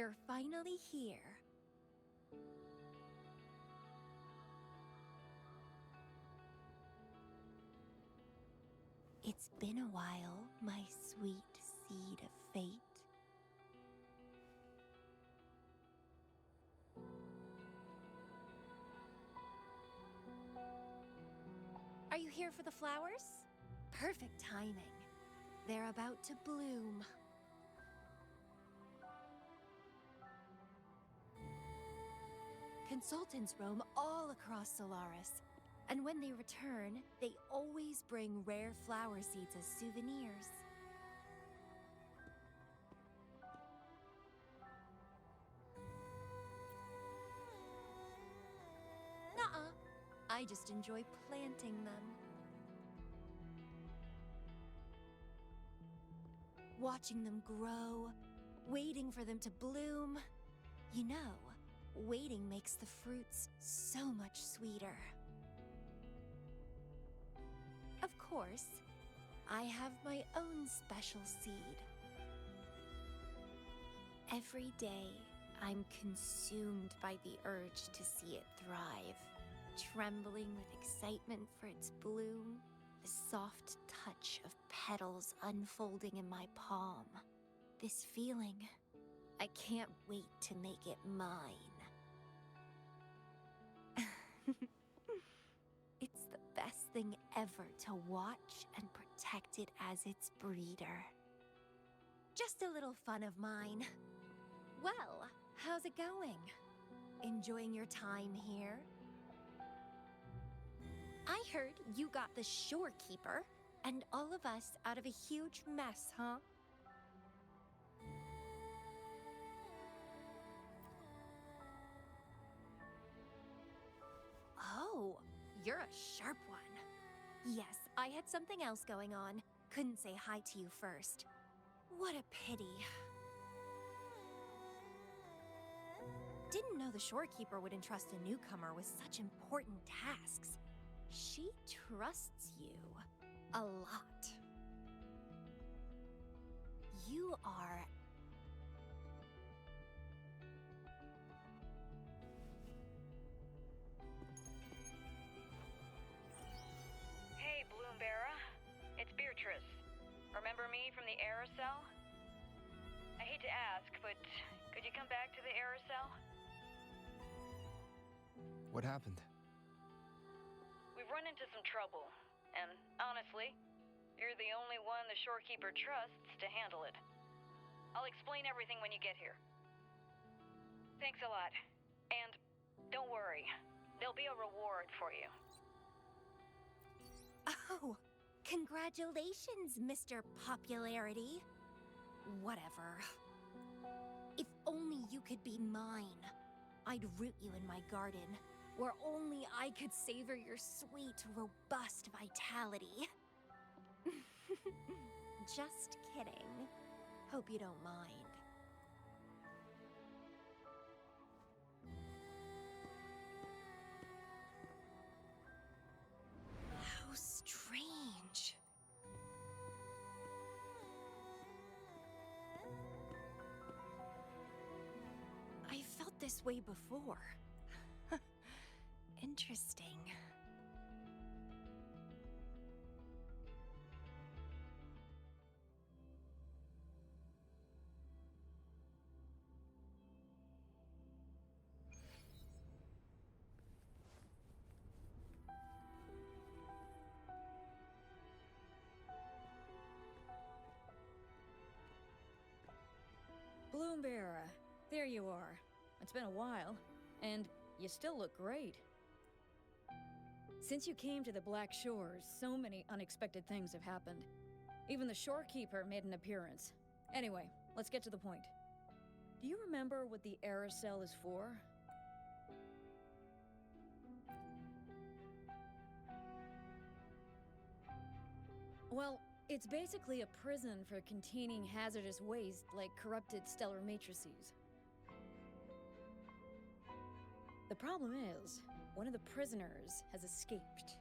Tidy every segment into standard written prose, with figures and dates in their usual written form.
You're finally here. It's been a while, my sweet seed of fate. Are you here for the flowers? Perfect timing. They're about to bloom. Consultants roam all across Solaris, and when they return, they always bring rare flower seeds as souvenirs. Nuh-uh. I just enjoy planting them. Watching them grow, waiting for them to bloom. You know, waiting makes the fruits so much sweeter. Of course, I have my own special seed. Every day, I'm consumed by the urge to see it thrive, trembling with excitement for its bloom, the soft touch of petals unfolding in my palm. This feeling, I can't wait to make it mine. It's the best thing ever to watch and protect it as its breeder. Just a little fun of mine. Well, how's it going? Enjoying your time here? I heard you got the shorekeeper and all of us out of a huge mess, huh? Oh, you're a sharp one. Yes, I had something else going on. Couldn't say hi to you first. What a pity. Didn't know the shorekeeper would entrust a newcomer with such important tasks. She trusts you a lot. You are... Hey, Bloomberra. It's Beatrice. Remember me from the aerosol? I hate to ask, but could you come back to the aerosol? What happened? We've run into some trouble, and honestly, you're the only one the shorekeeper trusts to handle it. I'll explain everything when you get here. Thanks a lot. And don't worry, there'll be a reward for you. Oh, congratulations, Mr. Popularity. Whatever. If only you could be mine. I'd root you in my garden, where only I could savor your sweet, robust vitality. Just kidding. Hope you don't mind. How strange. I felt this way before. Interesting. Bloomberra, there you are. It's been a while, and you still look great. Since you came to the Black Shores, so many unexpected things have happened. Even the shorekeeper made an appearance. Anyway, let's get to the point. Do you remember what the aerosol is for? Well, it's basically a prison for containing hazardous waste like corrupted stellar matrices. The problem is, one of the prisoners has escaped.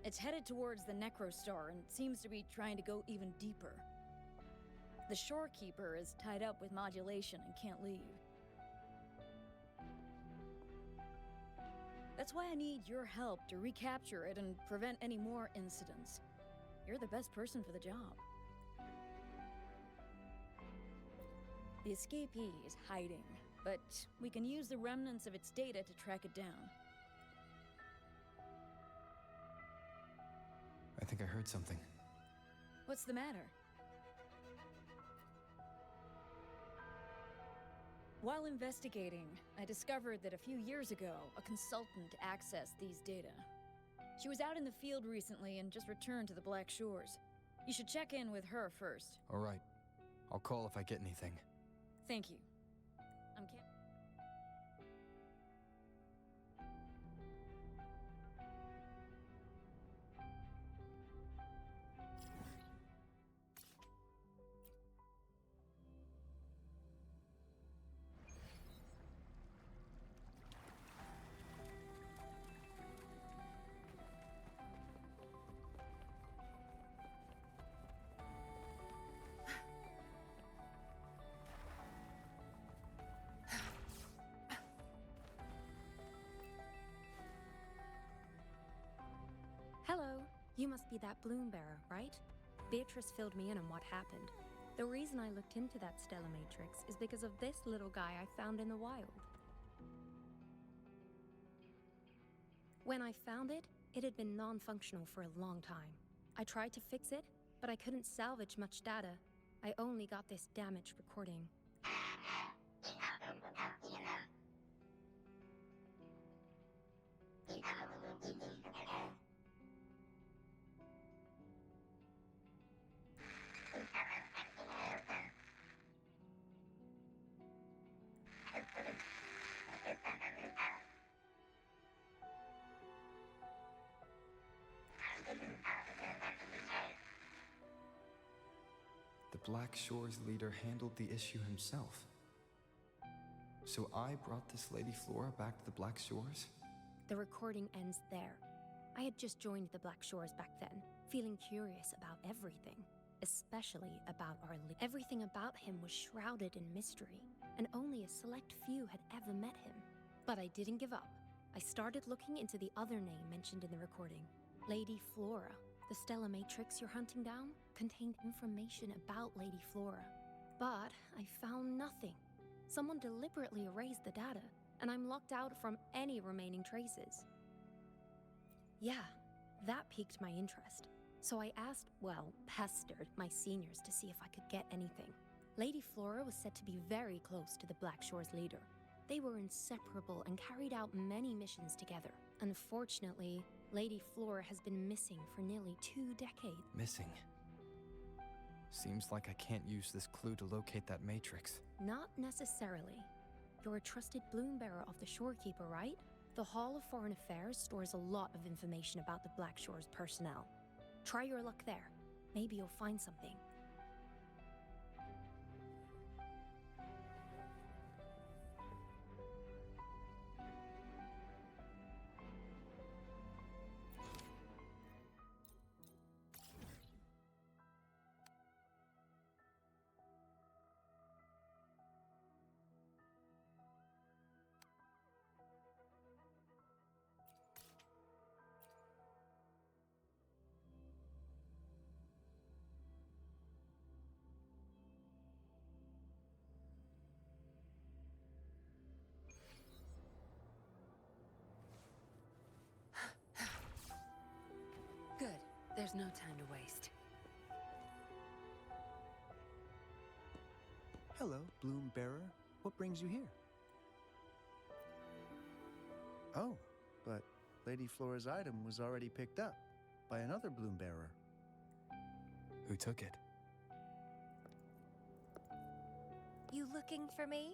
It's headed towards the Necrostar and seems to be trying to go even deeper. The shorekeeper is tied up with modulation and can't leave. That's why I need your help to recapture it and prevent any more incidents. You're the best person for the job. The escapee is hiding, but we can use the remnants of its data to track it down. I think I heard something. What's the matter? While investigating, I discovered that a few years ago, a consultant accessed these data. She was out in the field recently and just returned to the Black Shores. You should check in with her first. All right. I'll call if I get anything. Thank you. I'm Hello. You must be that bloom bearer, right? Beatrice filled me in on what happened. The reason I looked into that Stella Matrix is because of this little guy I found in the wild. When I found it, it had been non-functional for a long time. I tried to fix it, but I couldn't salvage much data. I only got this damaged recording. The Black Shores leader handled the issue himself. So I brought this Lady Flora back to the Black Shores? The recording ends there. I had just joined the Black Shores back then, feeling curious about everything, especially about our leader. Everything about him was shrouded in mystery, and only a select few had ever met him. But I didn't give up. I started looking into the other name mentioned in the recording, Lady Flora. The Stella Matrix you're hunting down contained information about Lady Flora. But I found nothing. Someone deliberately erased the data, and I'm locked out from any remaining traces. Yeah, that piqued my interest. So I pestered my seniors to see if I could get anything. Lady Flora was said to be very close to the Black Shores leader. They were inseparable and carried out many missions together. Unfortunately, Lady Flora has been missing for nearly 2 decades. Missing? Seems like I can't use this clue to locate that matrix. Not necessarily. You're a trusted bloom bearer of the Shorekeeper, right? The Hall of Foreign Affairs stores a lot of information about the Black Shores personnel. Try your luck there. Maybe you'll find something. Good. There's no time to waste. Hello, Bloom Bearer. What brings you here? Oh, but Lady Flora's item was already picked up by another Bloom Bearer. Who took it? You looking for me?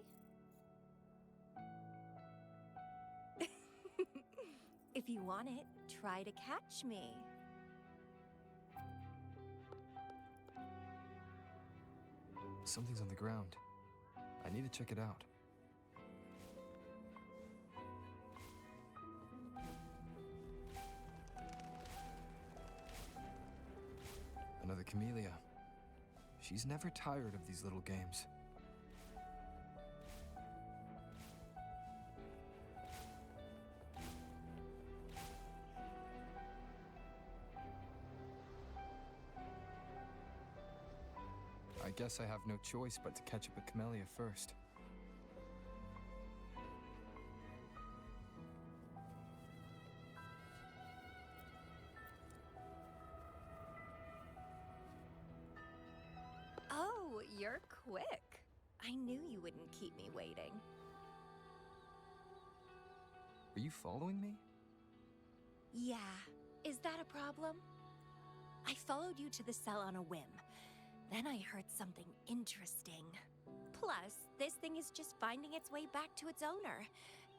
If you want it, try to catch me. Something's on the ground. I need to check it out. Another Camellya. She's never tired of these little games. I guess I have no choice but to catch up with Camellya first. Oh, you're quick. I knew you wouldn't keep me waiting. Are you following me? Yeah. Is that a problem? I followed you to the cell on a whim. Then I heard something interesting. Plus, this thing is just finding its way back to its owner.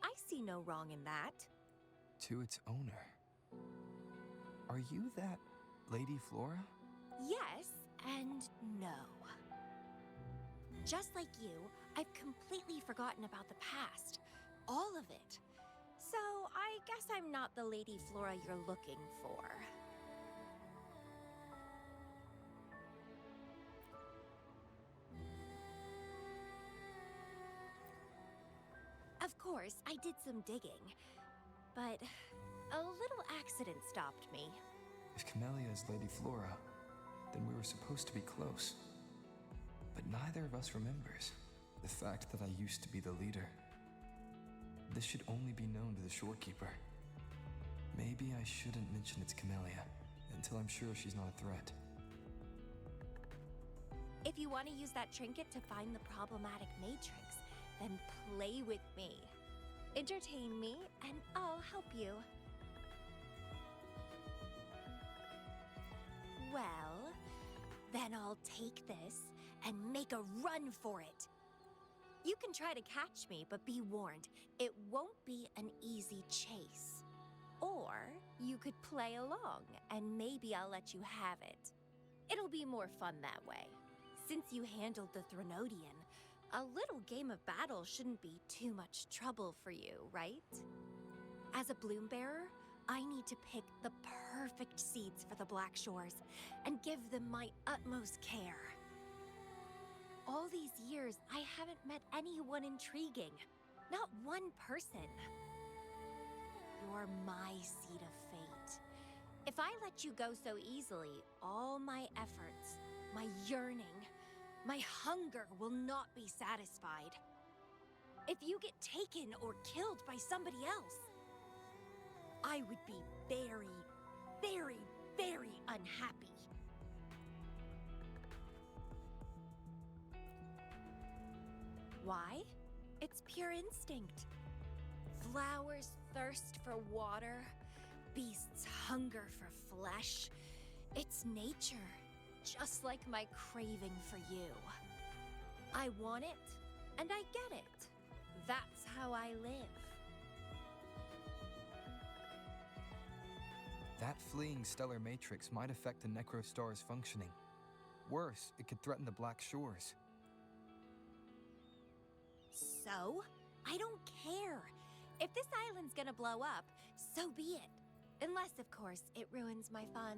I see no wrong in that. To its owner. Are you that Lady Flora? Yes and no. Just like you, I've completely forgotten about the past. All of it. So, I guess I'm not the Lady Flora you're looking for. Of course, I did some digging, but a little accident stopped me. If Camellya is Lady Flora, then we were supposed to be close. But neither of us remembers the fact that I used to be the leader. This should only be known to the shorekeeper. Maybe I shouldn't mention it's Camellya until I'm sure she's not a threat. If you want to use that trinket to find the problematic matrix, then play with me. Entertain me, and I'll help you. Well, then I'll take this and make a run for it. You can try to catch me, but be warned, it won't be an easy chase. Or you could play along, and maybe I'll let you have it. It'll be more fun that way. Since you handled the Threnodian, a little game of battle shouldn't be too much trouble for you, right? As a bloom bearer, I need to pick the perfect seeds for the Black Shores and give them my utmost care. All these years, I haven't met anyone intriguing. Not one person. You're my seed of fate. If I let you go so easily, all my efforts, my yearning, my hunger will not be satisfied. If you get taken or killed by somebody else, I would be very, very, very unhappy. Why? It's pure instinct. Flowers thirst for water, beasts hunger for flesh. It's nature, just like my craving for you. I want it, and I get it. That's how I live. That fleeing stellar matrix might affect the Necrostar's functioning. Worse, it could threaten the Black Shores. So? I don't care. If this island's gonna blow up, so be it. Unless, of course, it ruins my fun.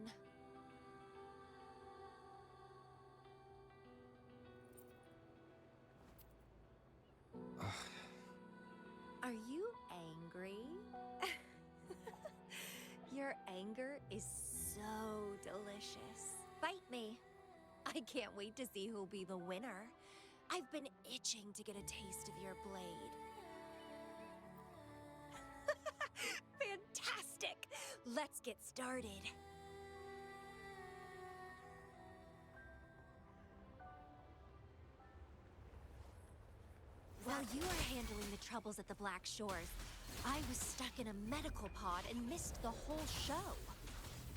Are you angry? Your anger is so delicious. Bite me. I can't wait to see who'll be the winner. I've been itching to get a taste of your blade. Fantastic! Let's get started. While you were handling the troubles at the Black Shores, I was stuck in a medical pod and missed the whole show.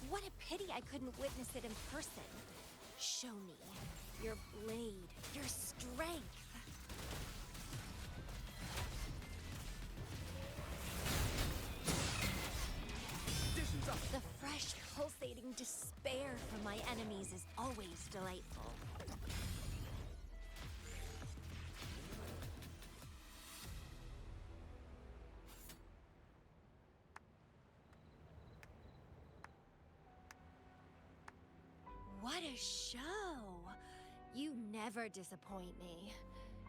What a pity I couldn't witness it in person. Show me your blade, your strength. The fresh, pulsating despair from my enemies is always delightful. What a show! You never disappoint me.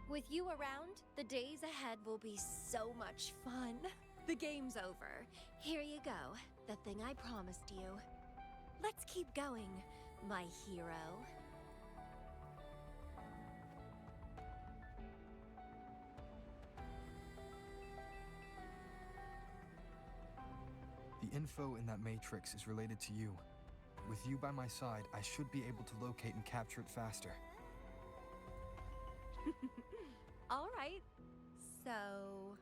With you around, the days ahead will be so much fun. The game's over. Here you go, the thing I promised you. Let's keep going, my hero. The info in that matrix is related to you. With you by my side, I should be able to locate and capture it faster. All right, so...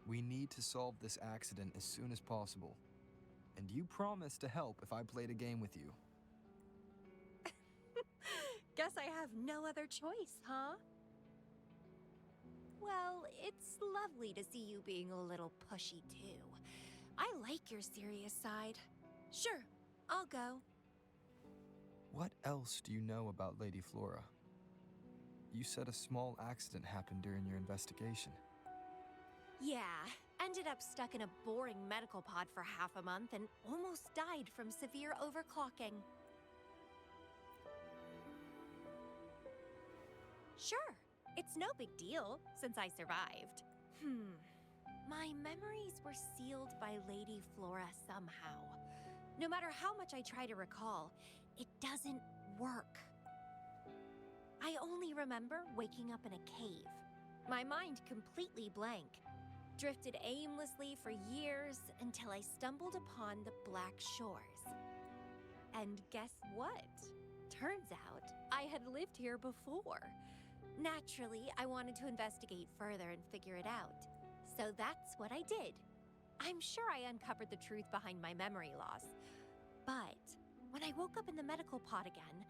We need to solve this accident as soon as possible. And you promised to help if I played a game with you. Guess I have no other choice, huh? Well, it's lovely to see you being a little pushy, too. I like your serious side. Sure, I'll go. What else do you know about Lady Flora? You said a small accident happened during your investigation. Yeah, ended up stuck in a boring medical pod for half a month and almost died from severe overclocking. Sure, it's no big deal since I survived. My memories were sealed by Lady Flora somehow. No matter how much I try to recall, it doesn't work. I only remember waking up in a cave, my mind completely blank, drifted aimlessly for years until I stumbled upon the Black Shores. And guess what? Turns out I had lived here before. Naturally, I wanted to investigate further and figure it out. So that's what I did. I'm sure I uncovered the truth behind my memory loss. But when I woke up in the medical pod again,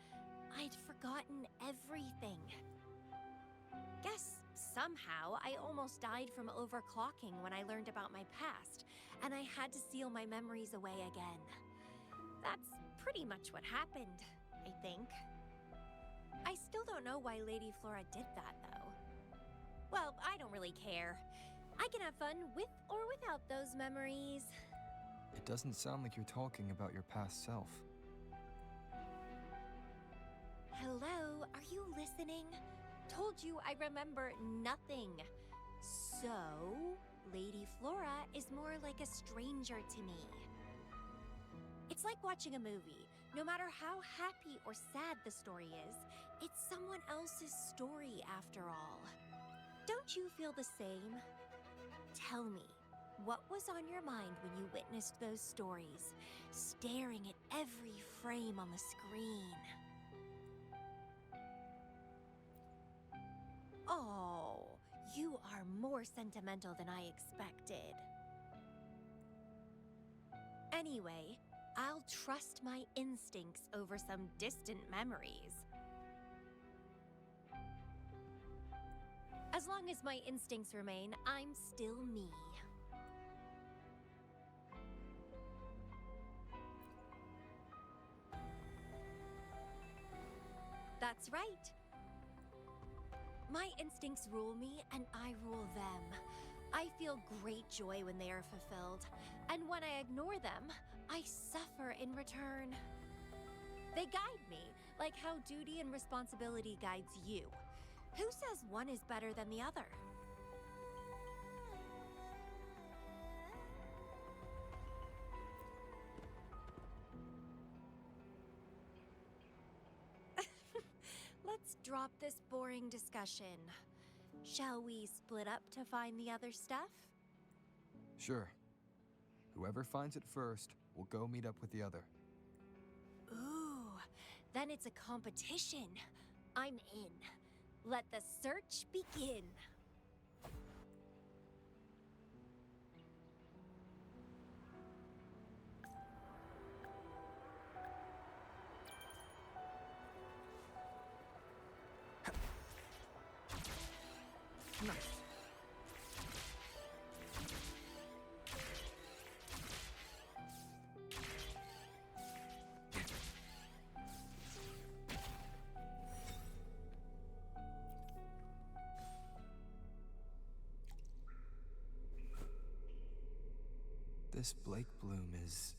I'd forgotten everything. Guess somehow I almost died from overclocking when I learned about my past, and I had to seal my memories away again. That's pretty much what happened, I think. I still don't know why Lady Flora did that, though. Well, I don't really care. I can have fun with or without those memories. It doesn't sound like you're talking about your past self. Hello, are you listening? Told you I remember nothing. So, Lady Flora is more like a stranger to me. It's like watching a movie. No matter how happy or sad the story is, it's someone else's story after all. Don't you feel the same? Tell me, what was on your mind when you witnessed those stories, staring at every frame on the screen? Oh, you are more sentimental than I expected. Anyway, I'll trust my instincts over some distant memories. As long as my instincts remain, I'm still me. That's right. My instincts rule me, and I rule them. I feel great joy when they are fulfilled, and when I ignore them, I suffer in return. They guide me, like how duty and responsibility guides you. Who says one is better than the other? Let's drop this boring discussion. Shall we split up to find the other stuff? Sure. Whoever finds it first will go meet up with the other. Ooh, then it's a competition. I'm in. Let the search begin. This Blake Bloom is...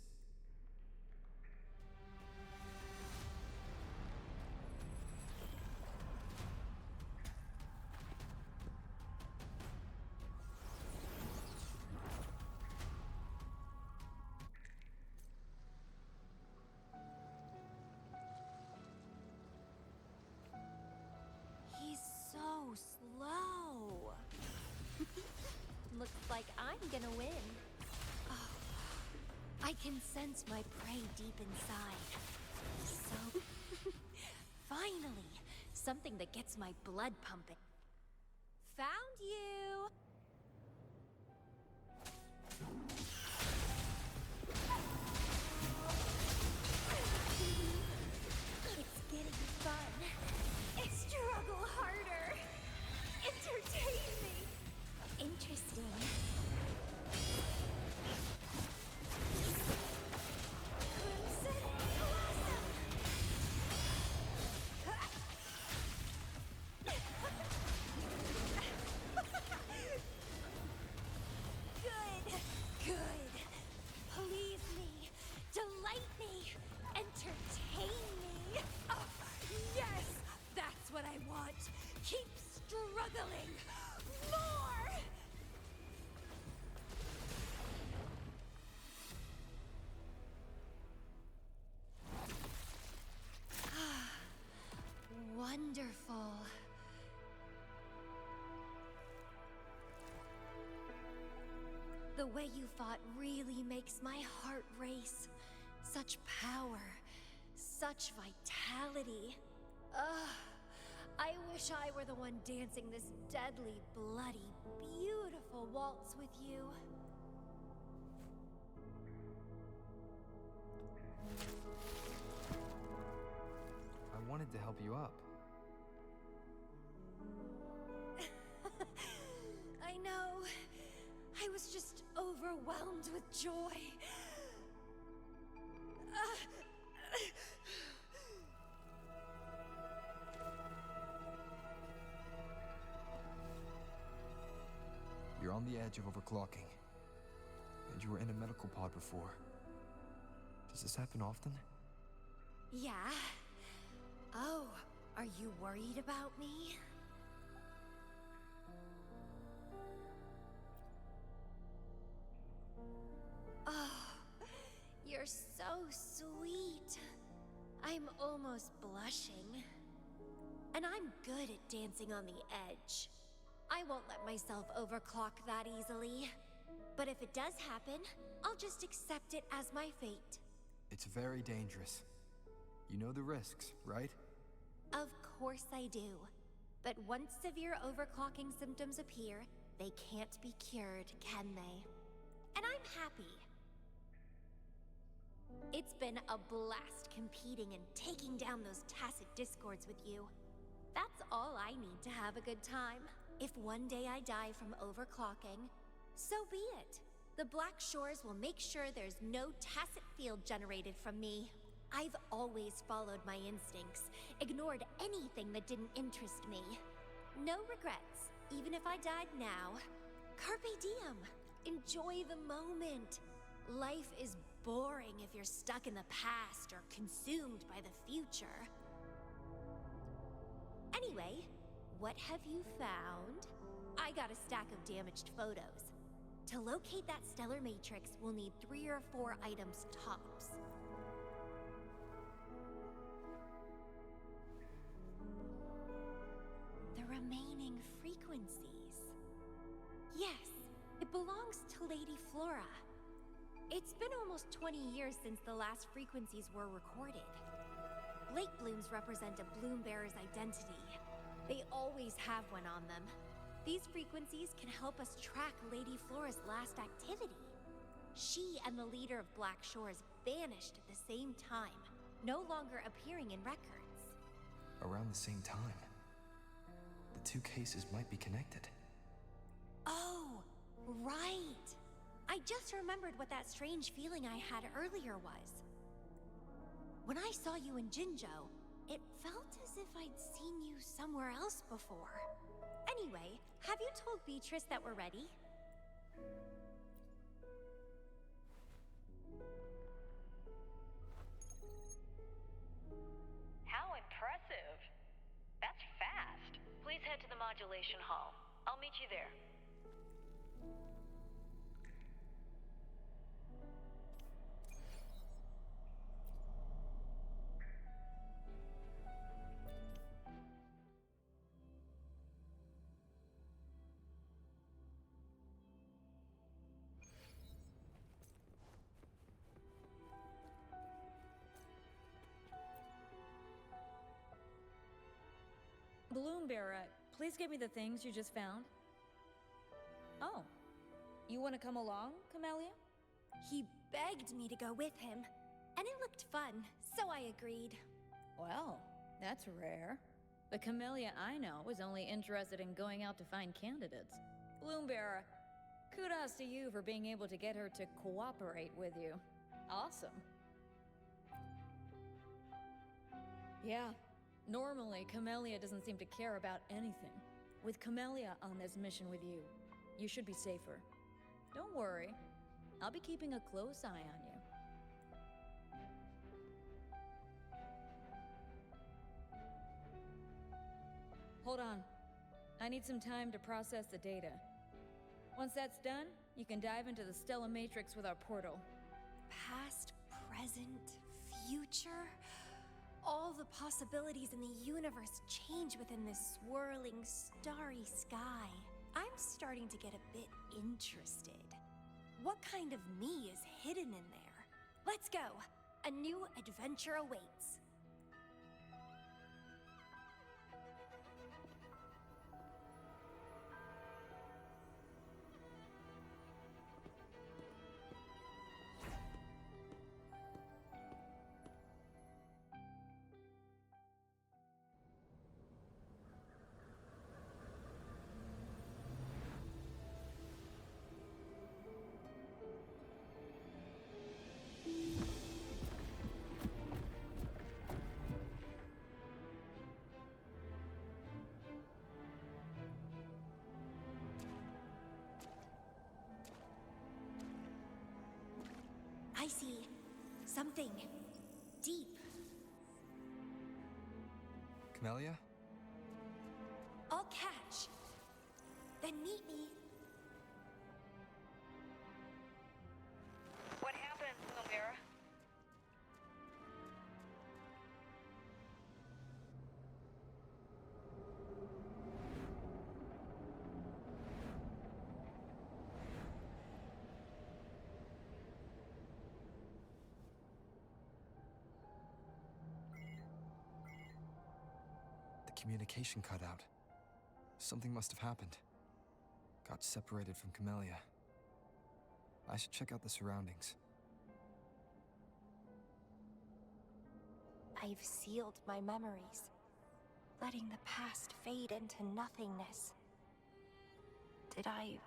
I can sense my prey deep inside. So, finally, something that gets my blood pumping. Found you! It's getting fun. Struggle harder. Entertain me. Interesting. Crimson Blossom. Good. Good. Please me. Delight me. Entertain me. Oh, yes. That's what I want. Keep struggling. More. Wonderful. The way you fought really makes my heart race. Such power, such vitality. I wish I were the one dancing this deadly, bloody, beautiful waltz with you. I wanted to help you up. I know. I was just overwhelmed with joy. You're on the edge of overclocking. And you were in a medical pod before. Does this happen often? Yeah. Oh, are you worried about me? Oh, you're so sweet. I'm almost blushing. And I'm good at dancing on the edge. I won't let myself overclock that easily. But if it does happen, I'll just accept it as my fate. It's very dangerous. You know the risks, right? Of course I do. But once severe overclocking symptoms appear, they can't be cured, can they? And I'm happy. It's been a blast competing and taking down those tacit discords with you. That's all I need to have a good time. If one day I die from overclocking, so be it. The Black Shores will make sure there's no tacit field generated from me. I've always followed my instincts, ignored anything that didn't interest me. No regrets, even if I died now. Carpe diem. Enjoy the moment. Life is boring if you're stuck in the past or consumed by the future. Anyway, what have you found? I got a stack of damaged photos. To locate that stellar matrix, we'll need 3 or 4 items tops. The remaining frequencies. Yes, it belongs to Lady Flora. It's been almost 20 years since the last frequencies were recorded. Lake blooms represent a bloom bearer's identity. They always have one on them. These frequencies can help us track Lady Flora's last activity. She and the leader of Black Shores vanished at the same time, no longer appearing in records. Around the same time. The two cases might be connected. Oh, right. I just remembered what that strange feeling I had earlier was. When I saw you in Jinzhou, it felt as if I'd seen you somewhere else before. Anyway, have you told Beatrice that we're ready? How impressive. That's fast. Please head to the modulation hall. I'll meet you there. Bloombearer, please give me the things you just found. Oh, you want to come along, Camellya? He begged me to go with him, and it looked fun, so I agreed. Well, that's rare. The Camellya I know is only interested in going out to find candidates. Bloombearer, kudos to you for being able to get her to cooperate with you. Awesome. Yeah, normally Camellya doesn't seem to care about anything. With Camellya on this mission with you, you should be safer. Don't worry, I'll be keeping a close eye on you. Hold on. I need some time to process the data. Once that's done, you can dive into the Stellar Matrix with our portal. Past, present, future. All the possibilities in the universe change within this swirling, starry sky. I'm starting to get a bit interested. What kind of me is hidden in there? Let's go! A new adventure awaits. I see something deep. Camellya? I'll catch. Then meet me. What happened, Coomer? The communication cut out. Something must have happened. Got separated from Camellya. I should check out the surroundings. I've sealed my memories, letting the past fade into nothingness. Did I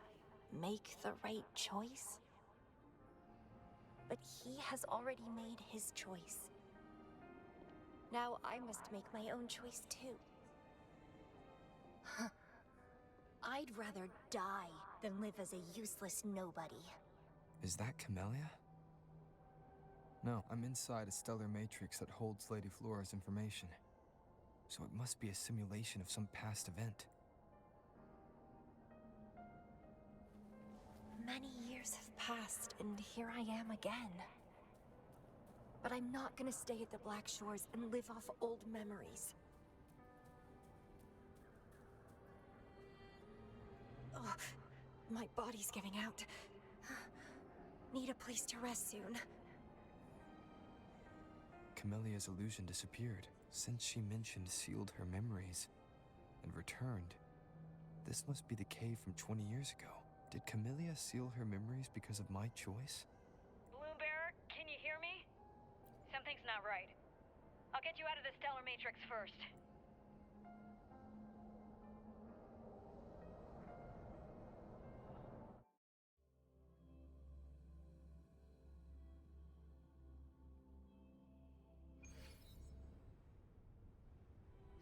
make the right choice? But he has already made his choice. Now I must make my own choice too. I'd rather die than live as a useless nobody. Is that Camellya? No, I'm inside a stellar matrix that holds Lady Flora's information. So it must be a simulation of some past event. Many years have passed, and here I am again. But I'm not gonna stay at the Black Shores and live off old memories. Ugh, my body's giving out. Need a place to rest soon. Camellya's illusion disappeared since she mentioned sealed her memories and returned. This must be the cave from 20 years ago. Did Camellya seal her memories because of my choice? Bloombearer, can you hear me? Something's not right. I'll get you out of the Stellar Matrix first.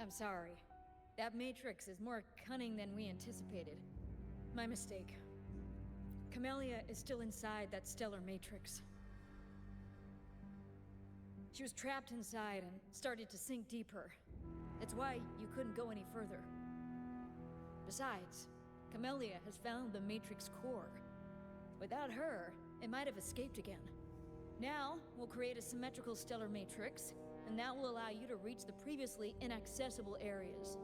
I'm sorry. That matrix is more cunning than we anticipated. My mistake. Camellya is still inside that stellar matrix. She was trapped inside and started to sink deeper. That's why you couldn't go any further. Besides, Camellya has found the matrix core. Without her, it might have escaped again. Now, we'll create a symmetrical stellar matrix, and that will allow you to reach the previously inaccessible areas.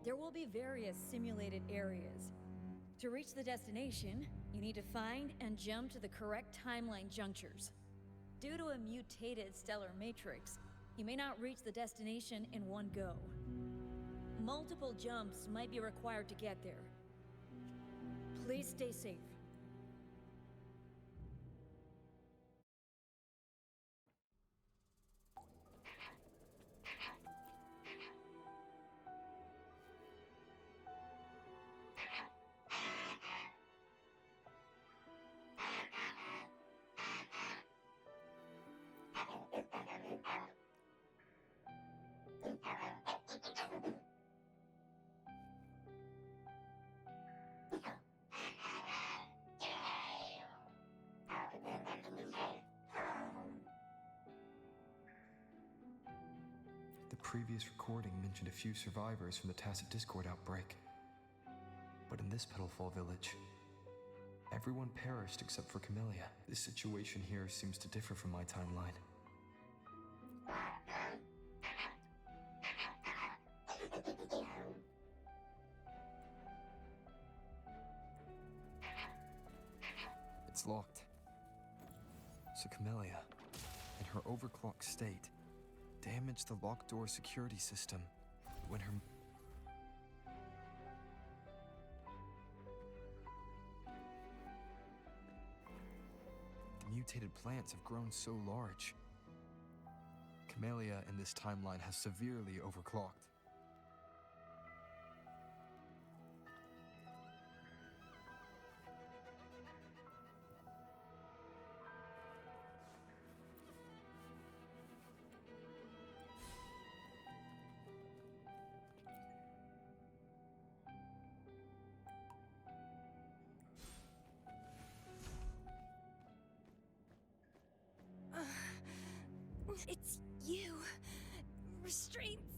There will be various simulated areas. To reach the destination, you need to find and jump to the correct timeline junctures. Due to a mutated stellar matrix, You may not reach the destination in one go. Multiple jumps might be required to get there. Please stay safe. The previous recording mentioned a few survivors from the Tacit Discord outbreak. But in this Petalfall village, everyone perished except for Camellya. This situation here seems to differ from my timeline. It's locked. So Camellya, in her overclocked state, damaged the locked door security system when her... The mutated plants have grown so large. Camellya in this timeline has severely overclocked. It's you. Restraints.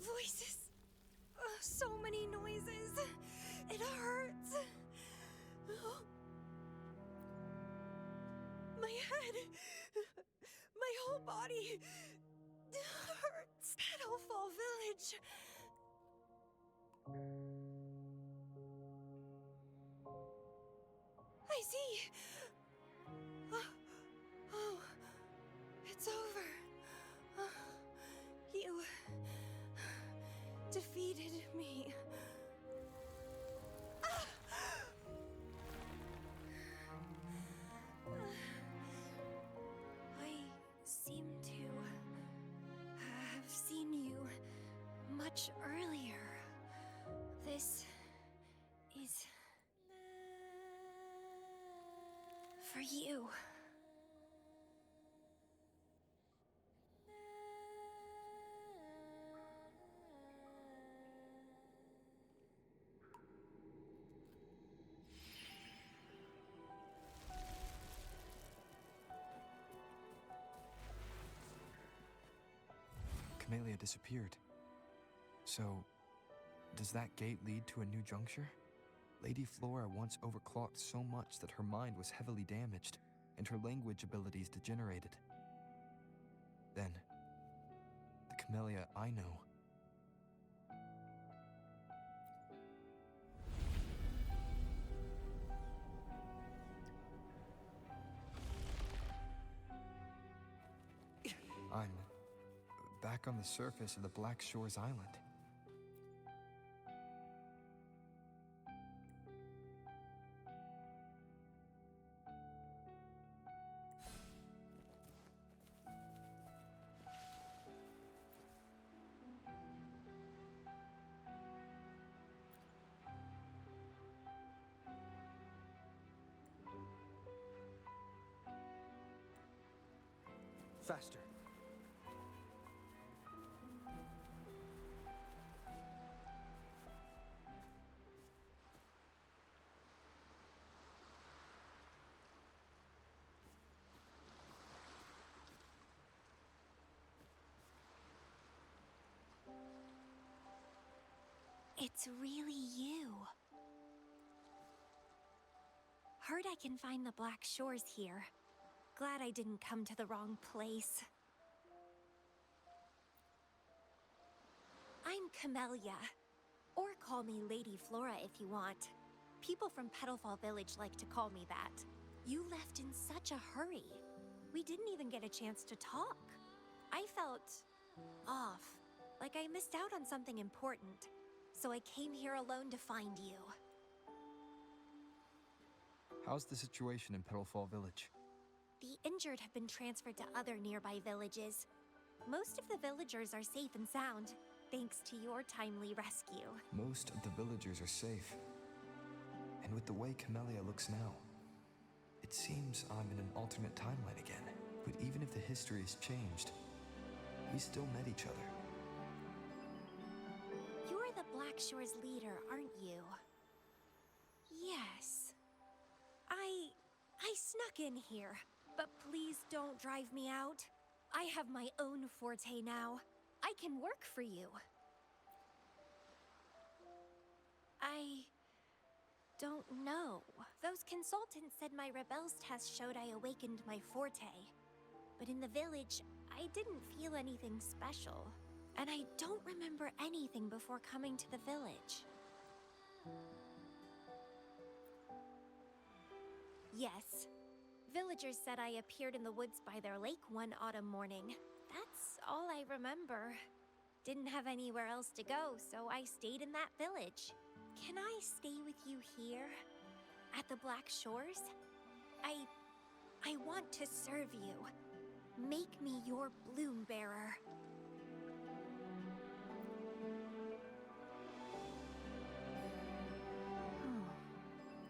Voices. So many noises. It hurts. My head. My whole body hurts. Petalfall Village. I see. Oh, it's over. You defeated me. I seem to have seen you much earlier. This is for you. Camellya disappeared. So, does that gate lead to a new juncture? Lady Flora once overclocked so much that her mind was heavily damaged, and her language abilities degenerated. Then, the Camellya I know. I'm back on the surface of the Black Shores Island. Faster. It's really you. Heard I can find the Black Shores here. Glad I didn't come to the wrong place. I'm Camellya. Or call me Lady Flora if you want. People from Petalfall Village like to call me that. You left in such a hurry. We didn't even get a chance to talk. I felt off, like I missed out on something important. So I came here alone to find you. How's the situation in Petalfall Village? The injured have been transferred to other nearby villages. Most of the villagers are safe and sound, thanks to your timely rescue. Most of the villagers are safe. And with the way Camellya looks now, it seems I'm in an alternate timeline again. But even if the history has changed, we still met each other. You're the Black Shore's leader, aren't you? Yes. I snuck in here, but please don't drive me out. I have my own forte now. I can work for you. I don't know. Those consultants said my rebels test showed I awakened my forte. But in the village, I didn't feel anything special. And I don't remember anything before coming to the village. Yes. Villagers said I appeared in the woods by their lake one autumn morning. That's all I remember. Didn't have anywhere else to go, so I stayed in that village. Can I stay with you here? At the Black Shores? I want to serve you. Make me your bloom bearer.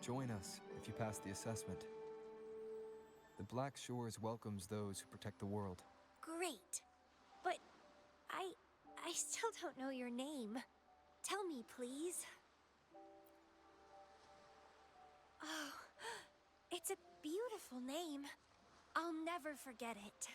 Join us if you pass the assessment. The Black Shores welcomes those who protect the world. Great. But I still don't know your name. Tell me, please. Oh, it's a beautiful name. I'll never forget it.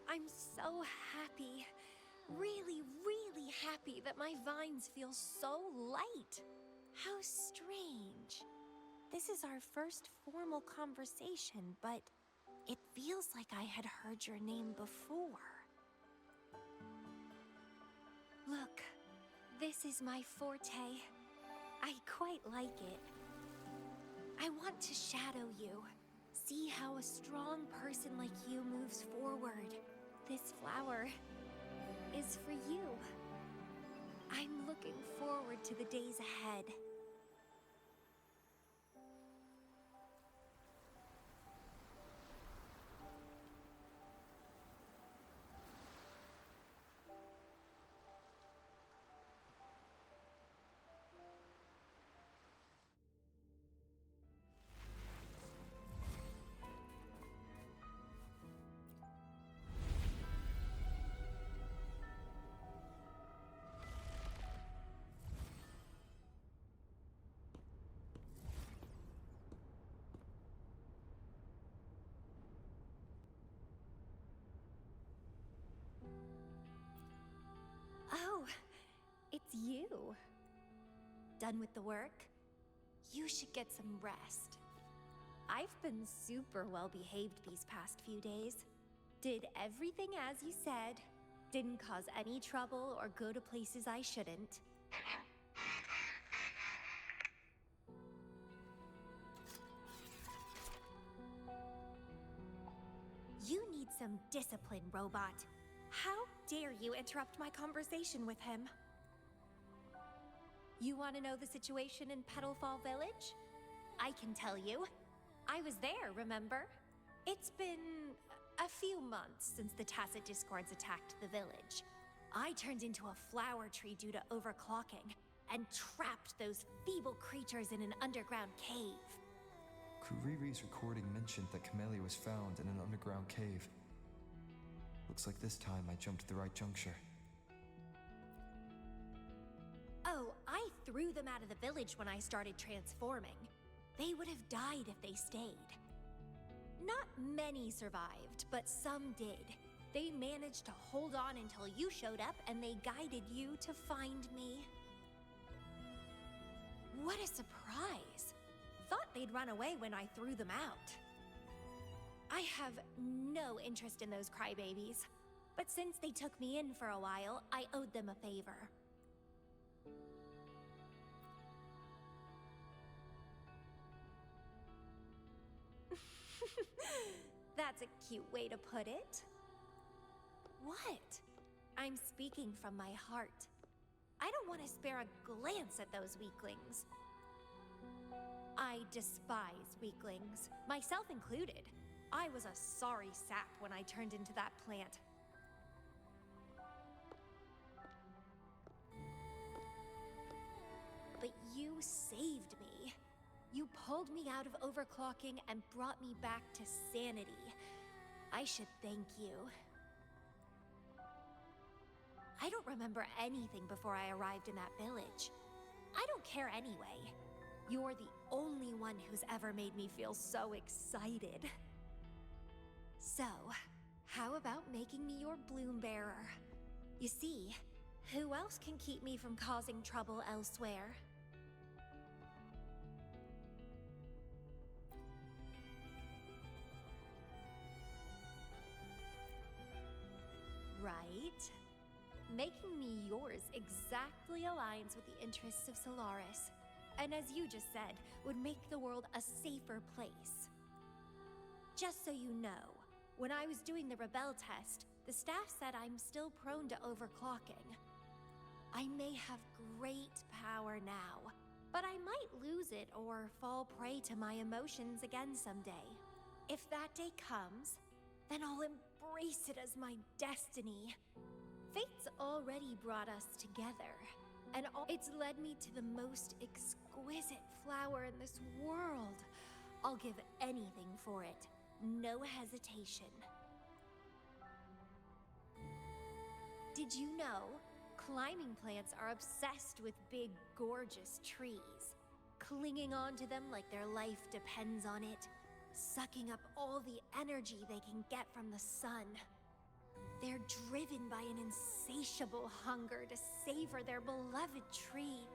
I'm so happy. Really, really happy that my vines feel so light. How strange. This is our first formal conversation, but it feels like I had heard your name before. Look, this is my forte. I quite like it. I want to shadow you. See how a strong person like you moves forward. This flower is for you. I'm looking forward to the days ahead. Oh, it's you. Done with the work? You should get some rest. I've been super well behaved these past few days. Did everything as you said. Didn't cause any trouble or go to places I shouldn't. You need some discipline, robot. How dare you interrupt my conversation with him? You want to know the situation in Petalfall Village? I can tell you. I was there, remember? It's been a few months since the Tacit Discords attacked the village. I turned into a flower tree due to overclocking, and trapped those feeble creatures in an underground cave. Kuriri's recording mentioned that Camellya was found in an underground cave. Looks like this time I jumped at the right juncture. Oh, I threw them out of the village when I started transforming. They would have died if they stayed. Not many survived, but some did. They managed to hold on until you showed up and they guided you to find me. What a surprise! Thought they'd run away when I threw them out. I have no interest in those crybabies. But since they took me in for a while, I owed them a favor. That's a cute way to put it. What? I'm speaking from my heart. I don't want to spare a glance at those weaklings. I despise weaklings, myself included. I was a sorry sap when I turned into that plant. But you saved me. You pulled me out of overclocking and brought me back to sanity. I should thank you. I don't remember anything before I arrived in that village. I don't care anyway. You're the only one who's ever made me feel so excited. So, how about making me your bloom bearer? You see, who else can keep me from causing trouble elsewhere? Right? Making me yours exactly aligns with the interests of Solaris. And as you just said, would make the world a safer place. Just so you know, when I was doing the Rebel test, the staff said I'm still prone to overclocking. I may have great power now, but I might lose it or fall prey to my emotions again someday. If that day comes, then I'll embrace it as my destiny. Fate's already brought us together, and it's led me to the most exquisite flower in this world. I'll give anything for it, no hesitation. Did you know climbing plants are obsessed with big, gorgeous trees, clinging onto them like their life depends on it, sucking up all the energy they can get from the sun? They're driven by an insatiable hunger to savor their beloved tree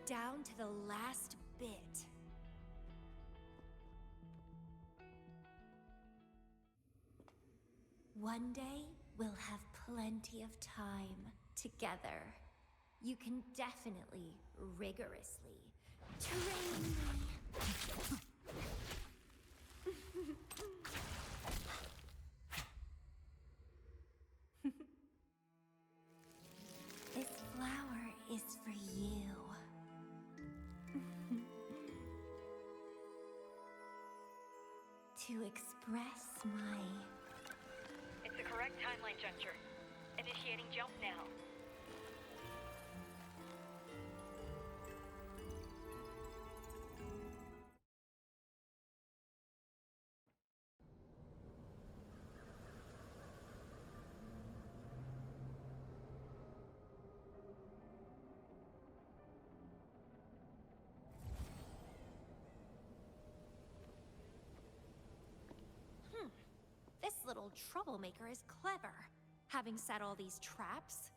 down to the last bit. One day, we'll have plenty of time together. You can definitely, rigorously train me. This flower is for you. To express my... It's the correct timeline juncture. Initiating jump now. This little troublemaker is clever, having set all these traps.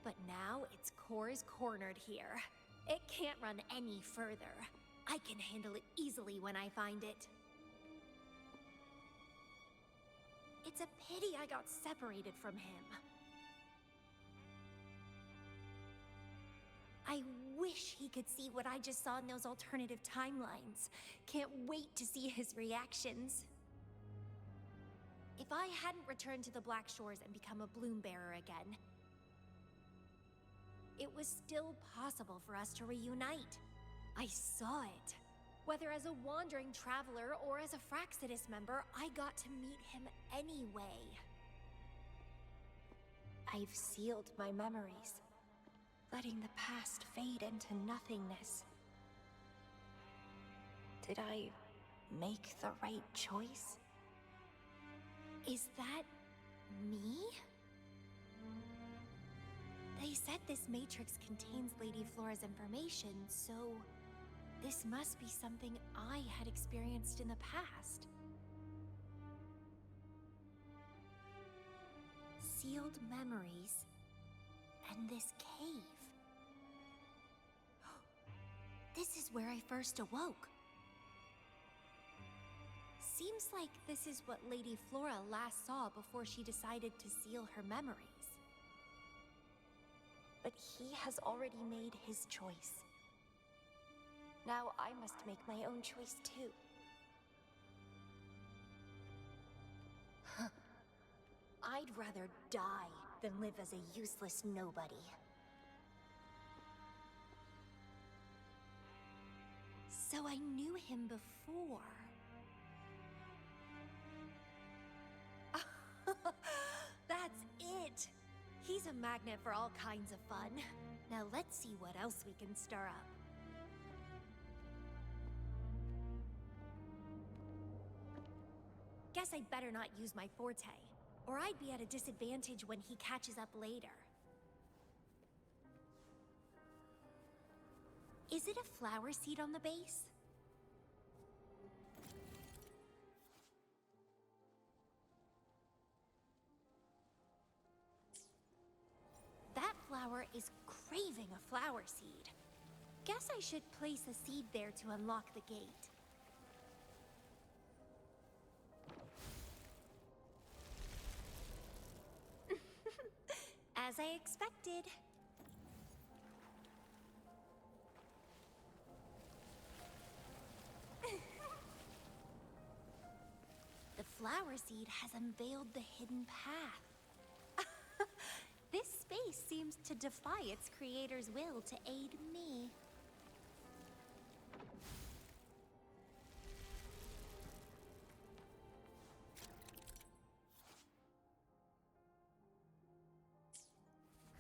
But now its core is cornered here. It can't run any further. I can handle it easily when I find it. It's a pity I got separated from him. I wish he could see what I just saw in those alternative timelines. Can't wait to see his reactions. If I hadn't returned to the Black Shores and become a bloom bearer again, it was still possible for us to reunite. I saw it. Whether as a wandering traveler or as a Fraxidus member, I got to meet him anyway. I've sealed my memories, letting the past fade into nothingness. Did I make the right choice? Is that me? They said this matrix contains Lady Flora's information, so this must be something I had experienced in the past. Sealed memories and this cave. This is where I first awoke. See seems like this is what Lady Flora last saw before she decided to seal her memories. But he has already made his choice. Now I must make my own choice too. I'd rather die than live as a useless nobody. So I knew him before. That's it! He's a magnet for all kinds of fun. Now let's see what else we can stir up. Guess I'd better not use my forte, or I'd be at a disadvantage when he catches up later. Is it a flower seed on the base? That flower is craving a flower seed. Guess I should place a seed there to unlock the gate. As I expected. The flower seed has unveiled the hidden path. This space seems to defy its creator's will to aid me.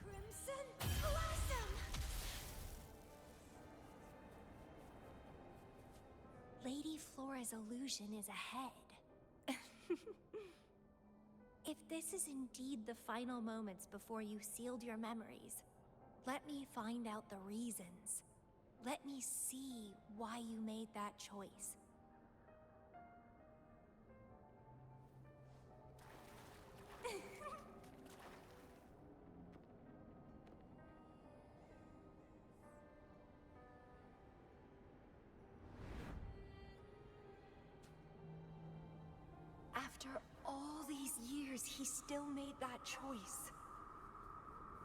Crimson Blossom! Lady Flora's illusion is ahead. If this is indeed the final moments before you sealed your memories, let me find out the reasons. Let me see why you made that choice. After all these years, he still made that choice.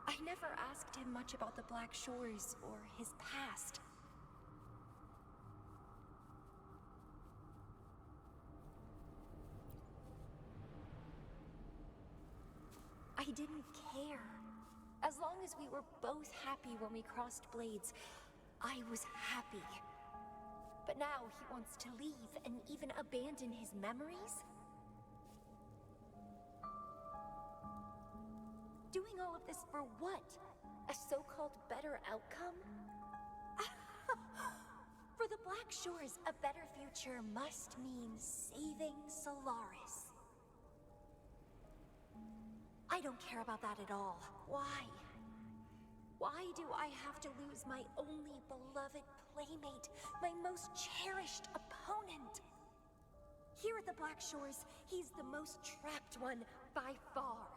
I never asked him much about the Black Shores or his past. I didn't care. As long as we were both happy when we crossed blades, I was happy. But now he wants to leave and even abandon his memories? Doing all of this for what? A so-called better outcome? For the Black Shores, a better future must mean saving Solaris. I don't care about that at all. Why? Why do I have to lose my only beloved playmate, my most cherished opponent? Here at the Black Shores, he's the most trapped one by far.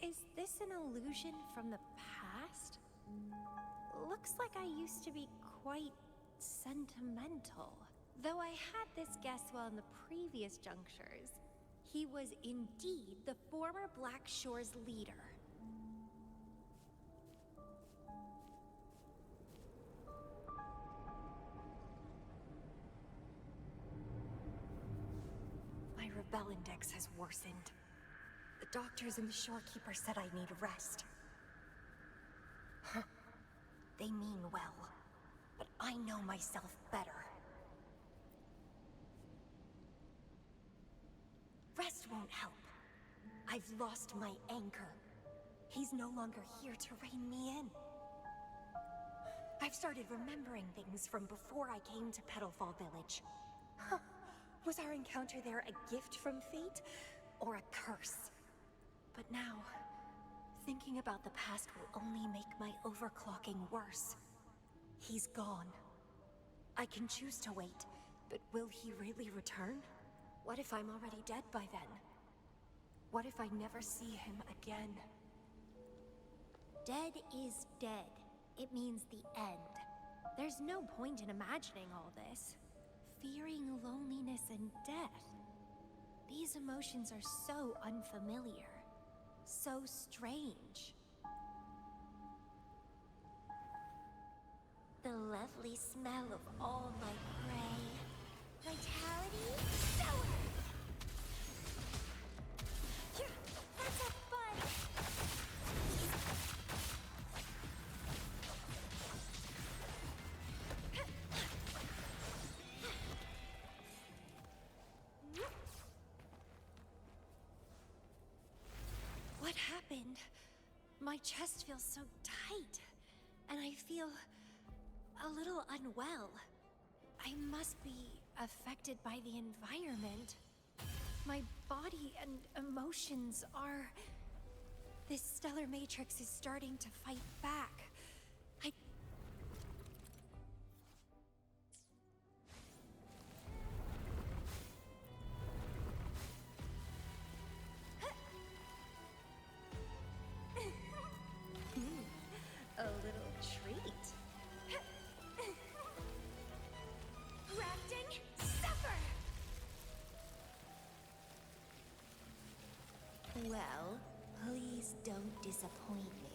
Is this an illusion from the past? Looks like I used to be quite sentimental. Though I had this guess while in the previous junctures, he was indeed the former Black Shores leader. My rebel index has worsened. The doctors and the shorekeeper said I need rest. Huh. They mean well, but I know myself better. Rest won't help. I've lost my anchor. He's no longer here to rein me in. I've started remembering things from before I came to Petalfall Village. Huh. Was our encounter there a gift from fate, or a curse? But now, thinking about the past will only make my overclocking worse. He's gone. I can choose to wait, but will he really return? What if I'm already dead by then? What if I never see him again? Dead is dead. It means the end. There's no point in imagining all this. fearing loneliness and death. These emotions are so unfamiliar, so strange. The lovely smell of all my prey. Vitality, sour! That's a bud! What happened? My chest feels so tight, and I feel a little unwell. I must be affected by the environment. My body and emotions are... This stellar matrix is starting to fight back. A little treat. Rafting supper! Well, please don't disappoint me.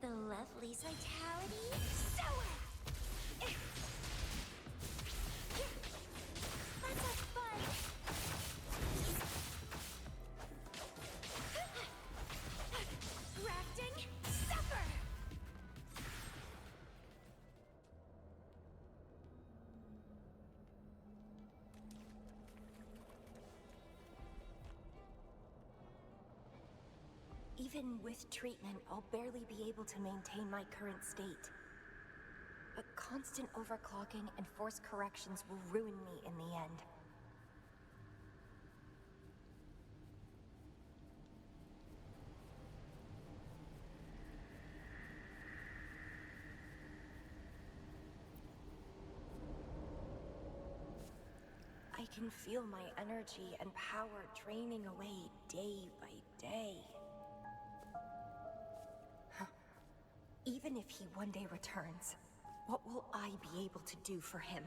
The lovely vitality sour! That's a fun! Rafting supper! Even with treatment, I'll barely be able to maintain my current state. But constant overclocking and forced corrections will ruin me in the end. I can feel my energy and power draining away day by day. Even if he one day returns, what will I be able to do for him?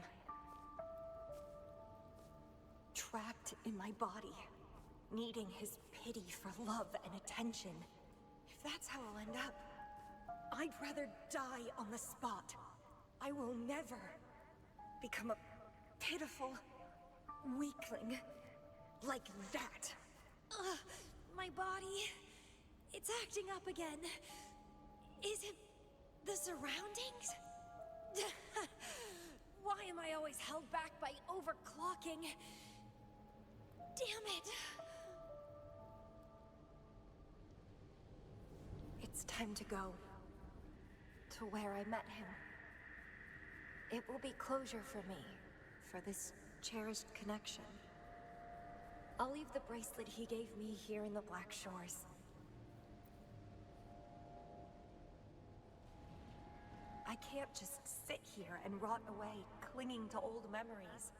Trapped in my body, needing his pity for love and attention. If that's how I'll end up, I'd rather die on the spot. I will never become a pitiful weakling like that. Ugh, my body, it's acting up again. Is it the surroundings? Why am I always held back by overclocking? Damn it! It's time to go. To where I met him. It will be closure for me, for this cherished connection. I'll leave the bracelet he gave me here in the Black Shores. I can't just sit here and rot away, clinging to old memories.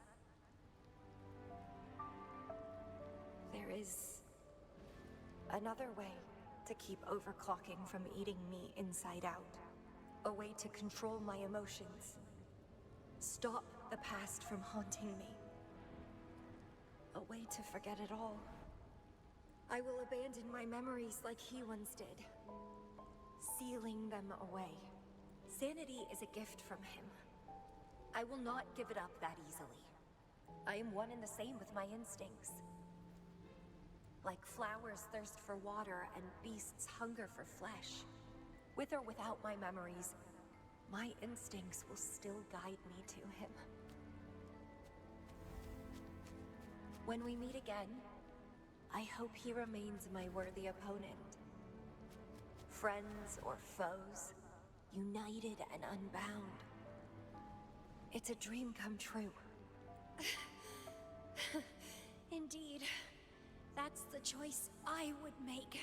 There is another way to keep overclocking from eating me inside out. A way to control my emotions. Stop the past from haunting me. A way to forget it all. I will abandon my memories like he once did, sealing them away. Sanity is a gift from him. I will not give it up that easily. I am one and the same with my instincts. Like flowers thirst for water and beasts hunger for flesh. With or without my memories, my instincts will still guide me to him. When we meet again, I hope he remains my worthy opponent. Friends or foes, united and unbound. It's a dream come true. Indeed, that's the choice I would make.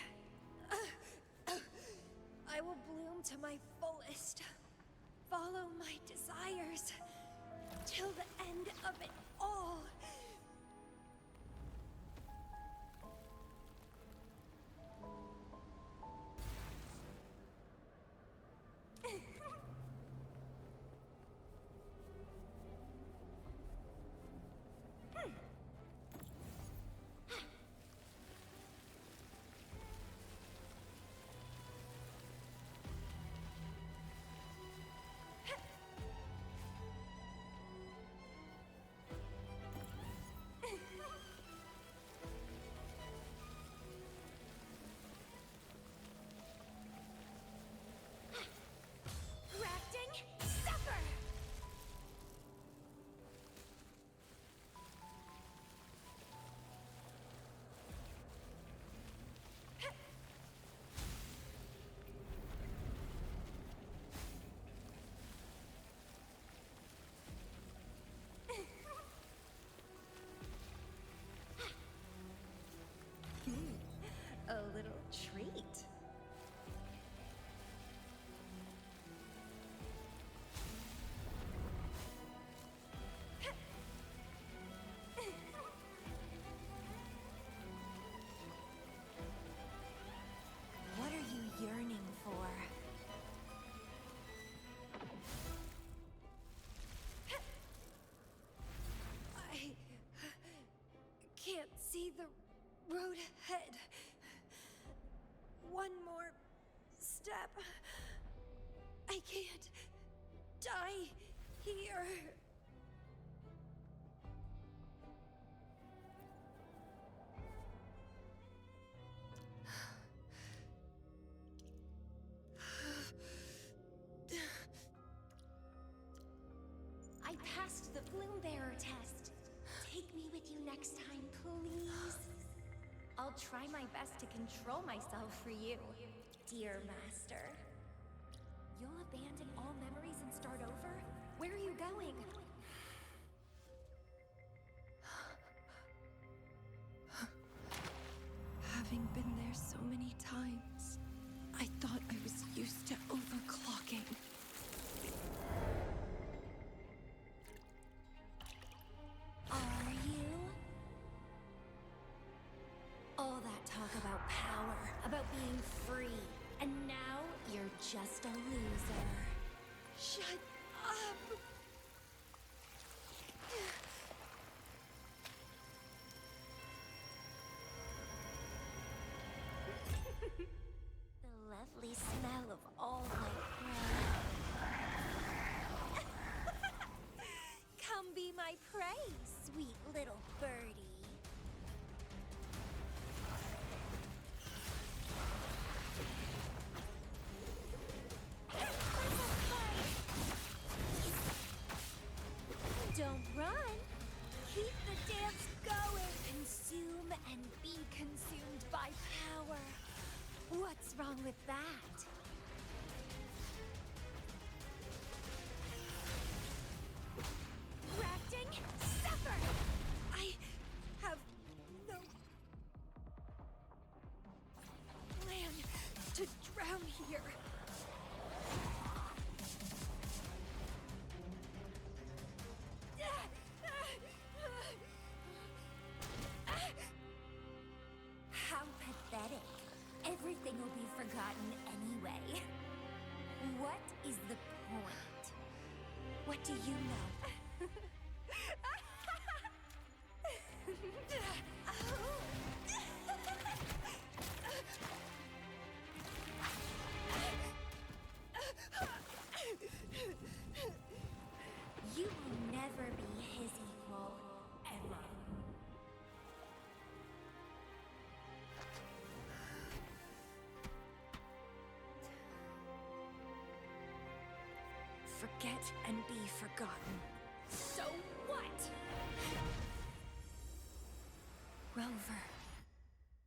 I will bloom to my fullest, follow my desires, till the end end of it all. Grafting, suffer! A little treat. What are you yearning for? I can't see the road ahead. One more step. I can't die here. I passed the Bloom Bearer test. Take me with you next time, please. I'll try my best to control myself for you, dear master. You'll abandon all memories and start over? Where are you going? Having been there so many times, I thought I was used to overclocking. Are you? All that talk about power, about being free, and now you're just a loser. Shut up! The lovely smell of all my prey. Come be my prey, sweet little birdie. Don't run. Keep the dance going. Consume and be consumed by power. What's wrong with that? Grafting, suffer! I have no plan to drown here. How pathetic. Everything will be forgotten anyway. What is the point? What do you know? You will never be his equal, ever. Forget and be forgotten. So what? Rover,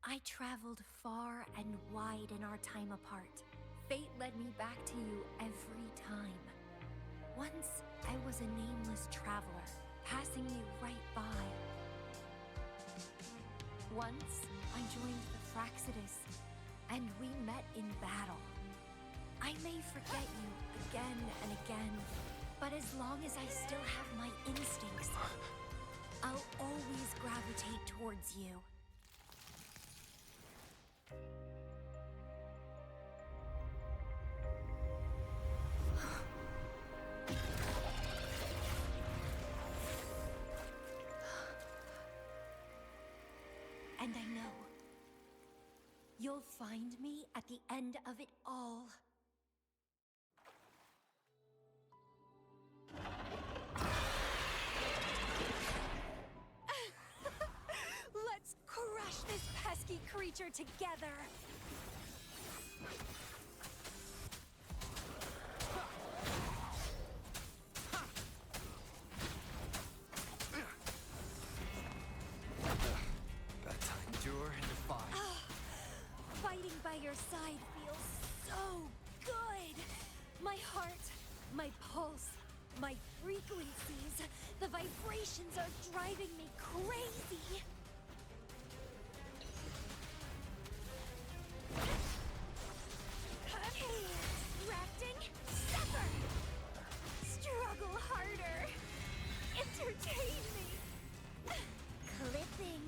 I traveled far and wide in our time apart. Fate led me back to you every time. Once, I was a nameless traveler, passing you right by. Once, I joined the Fraxidus, and we met in battle. I may forget you again and again, but But as long as I still have my instincts, I'll always gravitate towards you. And I know you'll find me at the end of it all. Let's crush this pesky creature together! Endure and defy. Fighting by your side feels so good! My heart, my pulse, my frequencies, the vibrations are driving me crazy! Distracting, suffer! Struggle harder! Entertain me! Clipping.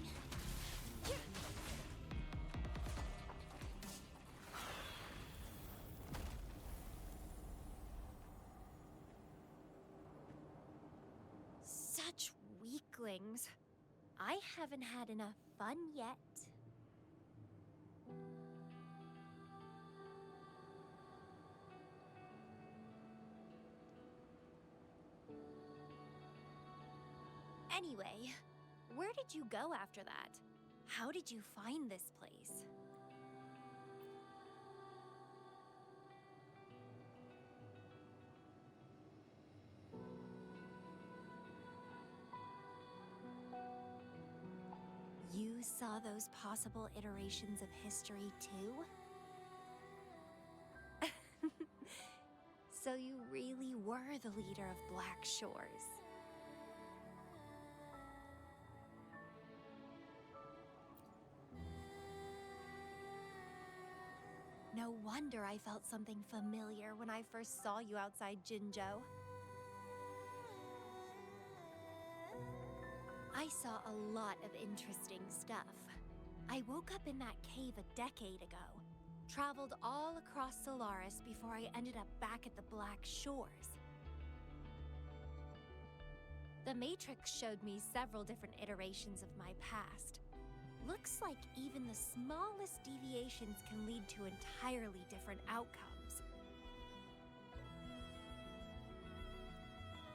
Such weaklings. I haven't had enough fun yet. Anyway, where did you go after that? How did you find this place? You saw those possible iterations of history too? So you really were the leader of Black Shores. No wonder I felt something familiar when I first saw you outside Jinzhou. I saw a lot of interesting stuff. I woke up in that cave a decade ago, traveled all across Solaris before I ended up back at the Black Shores. The Matrix showed me several different iterations of my past. Looks like even the smallest deviations can lead to entirely different outcomes.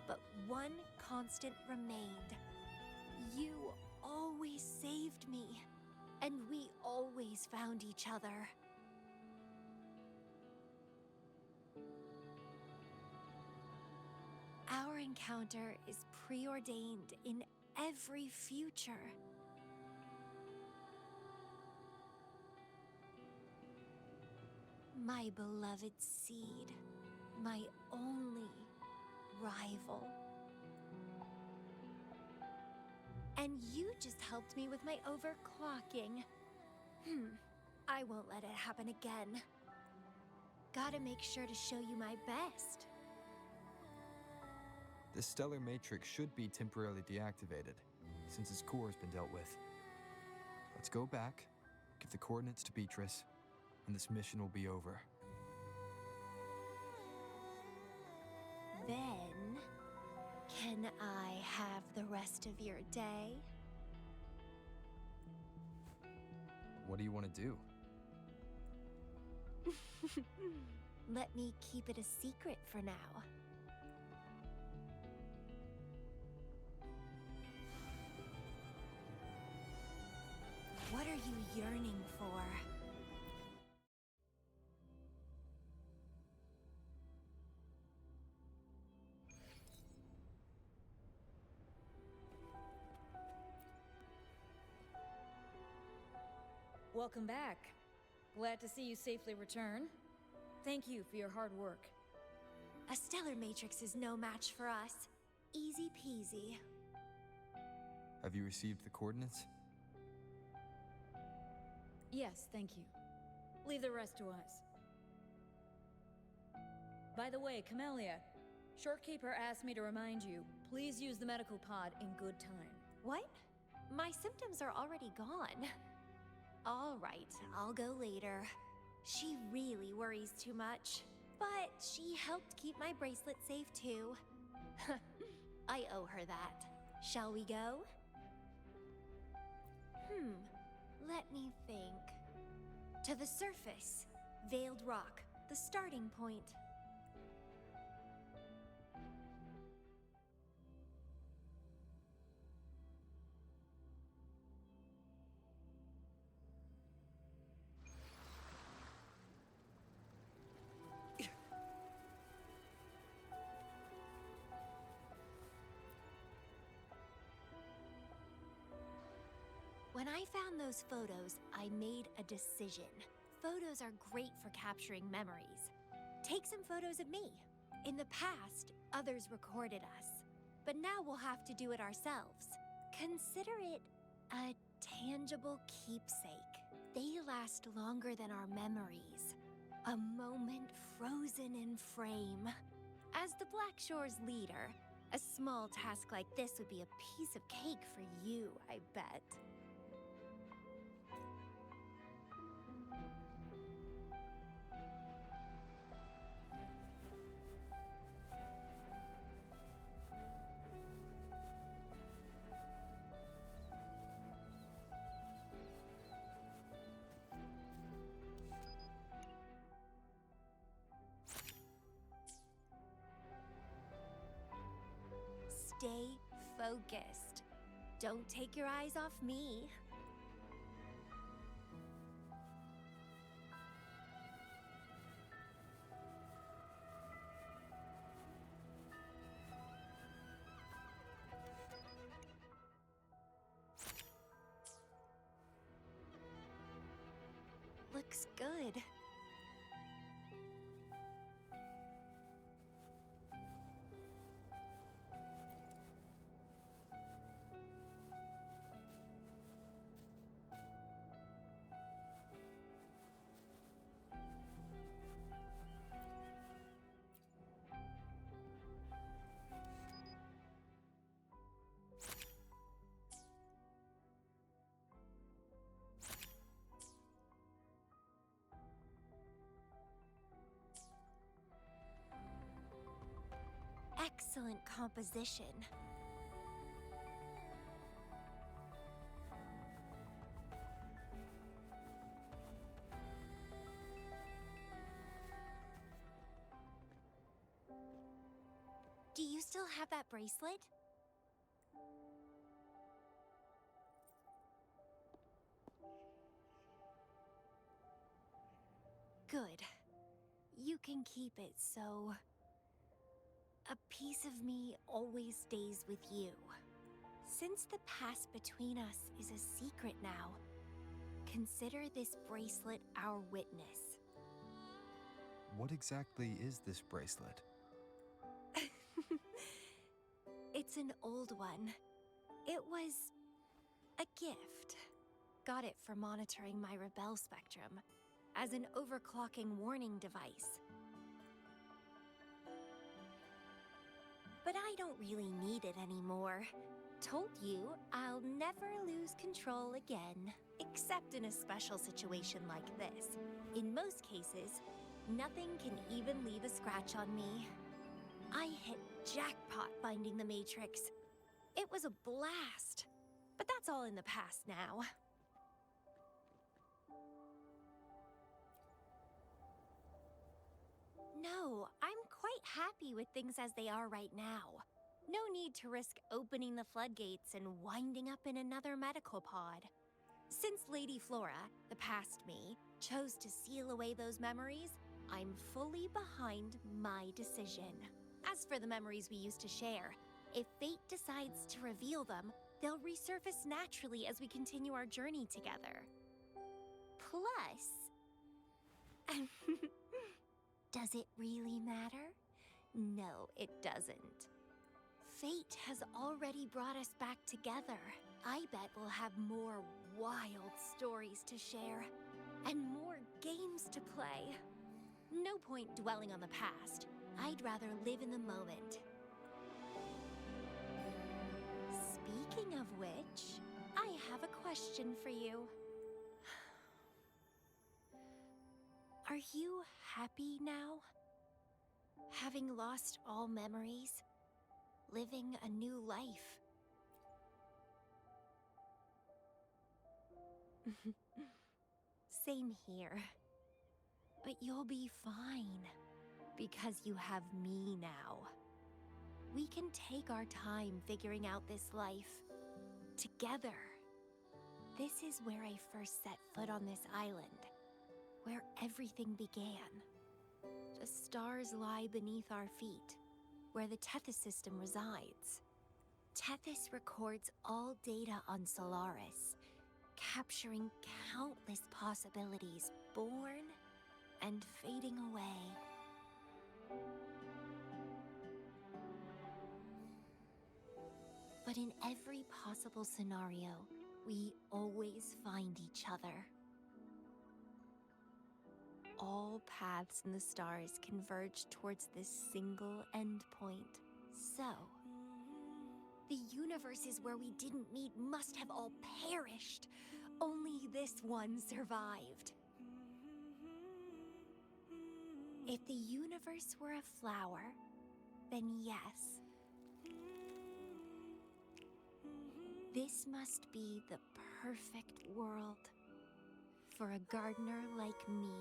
But one constant remained. You always saved me, and we always found each other. Our encounter is preordained in every future. My beloved seed, my only rival. And you just helped me with my overclocking. I won't let it happen again. Gotta make sure to show you my best. The stellar matrix should be temporarily deactivated, since its core has been dealt with. Let's go back, give the coordinates to Beatrice, and this mission will be over. Then, can I have the rest of your day? What do you want to do? Let me keep it a secret for now. What are you yearning for? Welcome back. Glad to see you safely return. Thank you for your hard work. A stellar matrix is no match for us. Easy peasy. Have you received the coordinates? Yes, thank you. Leave the rest to us. By the way, Camellya, Shorekeeper asked me to remind you, please use the medical pod in good time. What? My symptoms are already gone. All right, I'll go later. She really worries too much. But she helped keep my bracelet safe too. I owe her that. Shall we go? Let me think. To the surface. Veiled Rock, the starting point. When I found those photos, I made a decision. Photos are great for capturing memories. Take some photos of me. In the past, others recorded us. But now we'll have to do it ourselves. Consider it a tangible keepsake. They last longer than our memories. A moment frozen in frame. As the Black Shore's leader, a small task like this would be a piece of cake for you, I bet. Stay focused. Don't take your eyes off me. Looks good. Excellent composition. Do you still have that bracelet? Good. You can keep it, so a piece of me always stays with you. Since the past between us is a secret now, consider this bracelet our witness. What exactly is this bracelet? It's an old one. It was a gift. Got it for monitoring my rebel spectrum as an overclocking warning device. But I don't really need it anymore. Told you, I'll never lose control again. Except in a special situation like this. In most cases, nothing can even leave a scratch on me. I hit jackpot finding the Matrix. It was a blast. But that's all in the past now. No, I'm quite happy with things as they are right now. No need to risk opening the floodgates and winding up in another medical pod. Since Lady Flora, the past me, chose to seal away those memories, I'm fully behind my decision. As for the memories we used to share, if fate decides to reveal them, they'll resurface naturally as we continue our journey together. Plus... Does it really matter? No, it doesn't. Fate has already brought us back together. I bet we'll have more wild stories to share, and more games to play. No point dwelling on the past. I'd rather live in the moment of which, I have a question for you. Are you happy now? Having lost all memories, living a new life. Same here. But you'll be fine, because you have me now. We can take our time figuring out this life, together. This is where I first set foot on this island, where everything began. The stars lie beneath our feet, where the Tethys system resides. Tethys records all data on Solaris, capturing countless possibilities born and fading away. But in every possible scenario, we always find each other. All paths in the stars converge towards this single endpoint. So, the universes where we didn't meet must have all perished. Only this one survived. If the universe were a flower, then yes. This must be the perfect world for a gardener like me.